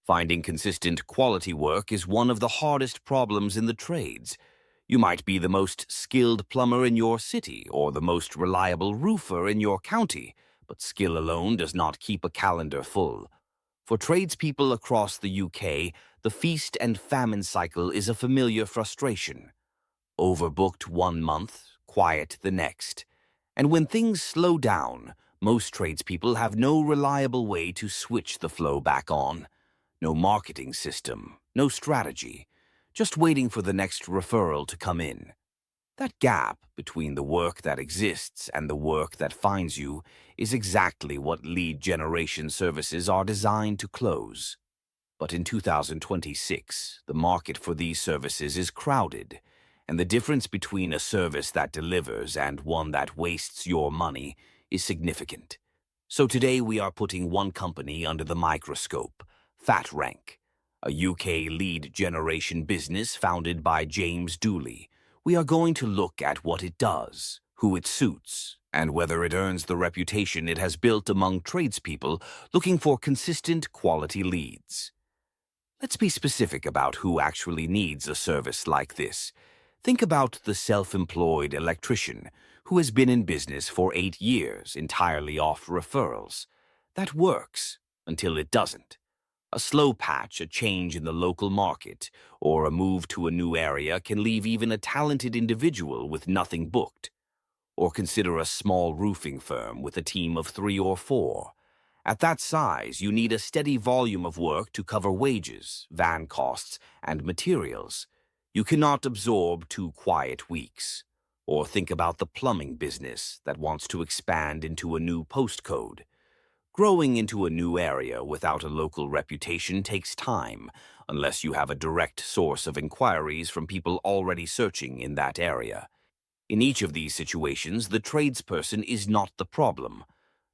Finding consistent quality work is one of the hardest problems in the trades. You might be the most skilled plumber in your city or the most reliable roofer in your county, but skill alone does not keep a calendar full. For tradespeople across the UK, the feast and famine cycle is a familiar frustration. Overbooked one month, quiet the next. And when things slow down, most tradespeople have no reliable way to switch the flow back on. No marketing system, no strategy, just waiting for the next referral to come in. That gap between the work that exists and the work that finds you is exactly what lead generation services are designed to close. But in 2026, the market for these services is crowded, and the difference between a service that delivers and one that wastes your money is significant. So today we are putting one company under the microscope, FatRank, a UK lead generation business founded by James Dooley. We are going to look at what it does, who it suits, and whether it earns the reputation it has built among tradespeople looking for consistent quality leads. Let's be specific about who actually needs a service like this. Think about the self-employed electrician who has been in business for 8 years entirely off referrals. That works until it doesn't. A slow patch, a change in the local market, or a move to a new area can leave even a talented individual with nothing booked. Or consider a small roofing firm with a team of 3 or 4. At that size, you need a steady volume of work to cover wages, van costs, and materials. You cannot absorb 2 quiet weeks. Or think about the plumbing business that wants to expand into a new postcode. Growing into a new area without a local reputation takes time, unless you have a direct source of inquiries from people already searching in that area. In each of these situations, the tradesperson is not the problem.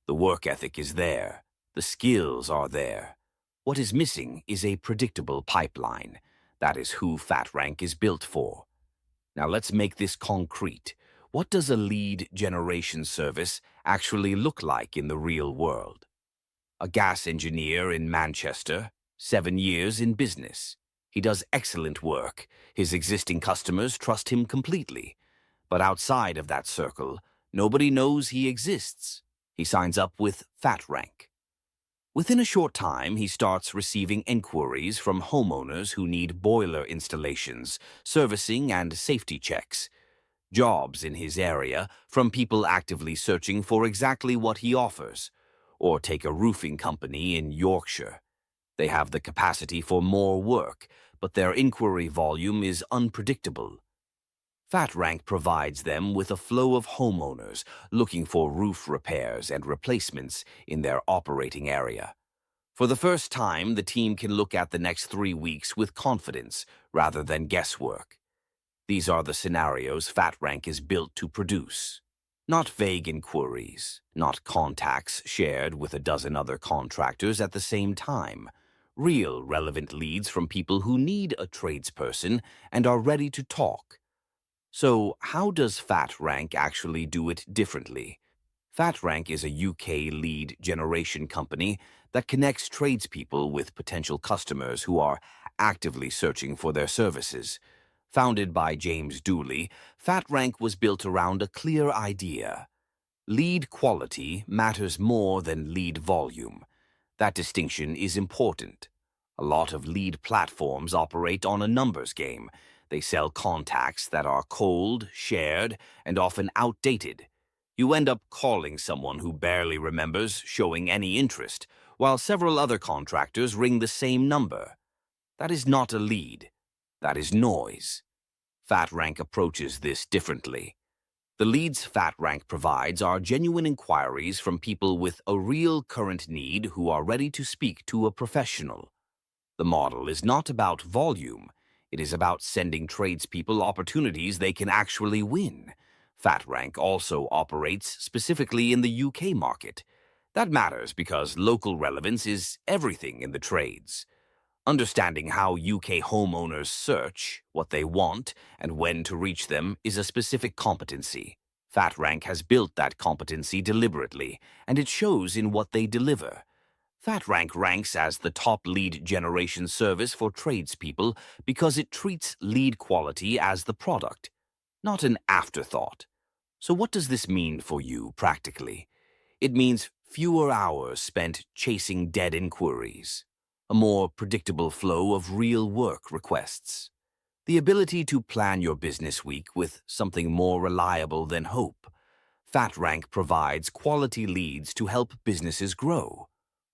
The work ethic is there. The skills are there. What is missing is a predictable pipeline. That is who FatRank is built for. Now let's make this concrete. What does a lead generation service actually look like in the real world? A gas engineer in Manchester, 7 years in business. He does excellent work. His existing customers trust him completely. But outside of that circle, nobody knows he exists. He signs up with FatRank. Within a short time, he starts receiving enquiries from homeowners who need boiler installations, servicing, and safety checks. Jobs in his area from people actively searching for exactly what he offers. Or take a roofing company in Yorkshire. They have the capacity for more work, but their inquiry volume is unpredictable. FatRank provides them with a flow of homeowners looking for roof repairs and replacements in their operating area. For the first time, the team can look at the next 3 weeks with confidence rather than guesswork. These are the scenarios FatRank is built to produce. Not vague inquiries, not contacts shared with a dozen other contractors at the same time. Real relevant leads from people who need a tradesperson and are ready to talk. So how does FatRank actually do it differently? FatRank is a UK lead generation company that connects tradespeople with potential customers who are actively searching for their services. Founded by James Dooley, FatRank was built around a clear idea. Lead quality matters more than lead volume. That distinction is important. A lot of lead platforms operate on a numbers game. They sell contacts that are cold, shared, and often outdated. You end up calling someone who barely remembers showing any interest, while several other contractors ring the same number. That is not a lead. That is noise. FatRank approaches this differently. The leads FatRank provides are genuine inquiries from people with a real current need who are ready to speak to a professional. The model is not about volume. It is about sending tradespeople opportunities they can actually win. FatRank also operates specifically in the UK market. That matters because local relevance is everything in the trades. Understanding how UK homeowners search, what they want, and when to reach them is a specific competency. FatRank has built that competency deliberately, and it shows in what they deliver. FatRank ranks as the top lead generation service for tradespeople because it treats lead quality as the product, not an afterthought. So what does this mean for you practically? It means fewer hours spent chasing dead inquiries, a more predictable flow of real work requests, the ability to plan your business week with something more reliable than hope. FatRank provides quality leads to help businesses grow.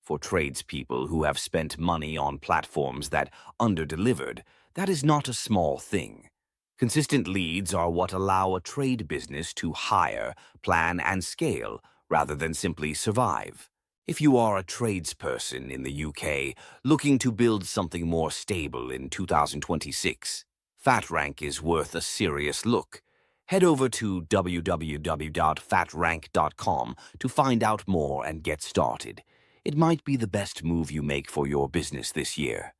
For tradespeople who have spent money on platforms that underdelivered, that is not a small thing. Consistent leads are what allow a trade business to hire, plan, and scale rather than simply survive. If you are a tradesperson in the UK looking to build something more stable in 2026, FatRank is worth a serious look. Head over to www.fatrank.com to find out more and get started. It might be the best move you make for your business this year.